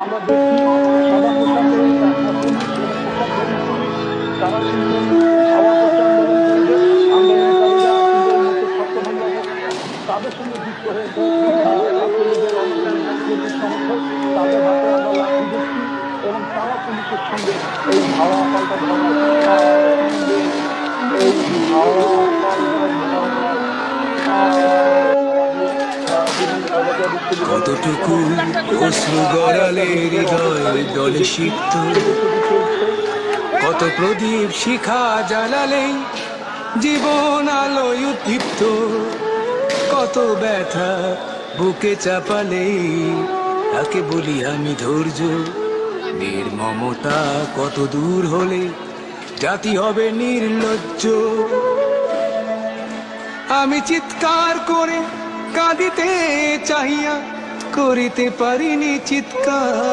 আমরা দেখি সাদা পোশাকে পুলিশ এবং পোশাকধারী পুলিশ তারা কিন্তু সাদা পোশাক আন্দোলনকারীদের আন্দোলনকারীরা কিন্তু এই মুহূর্তে ছত্রভঙ্গ অবস্থা তাদের সঙ্গে যুক্ত হয়েছে ছাত্রলীগের অনেক কর্মী সমর্থক তাদের হাতে আমরা লাঠি দেখছি এবং তারা পুলিশের সঙ্গে এই ধাওয়া পাল্টা ধাওয়ার এই ধাওয়া কতটুকু অশ্রু গড়ালে হৃদয় দলে সিক্ত, কত প্রদীপ শিখা জ্বালালে জীবন আলোয় উদ্দীপ্ত, কত ব্যথা বুকে চাপালে তাকে বলি আমি ধৈর্য। নির্মমতা কত দূর হলে জাতি হবে নির্লজ্জ। আমি চিৎকার করে কাঁদিতে চাহিয়া করিতে পারিনি চিৎকার।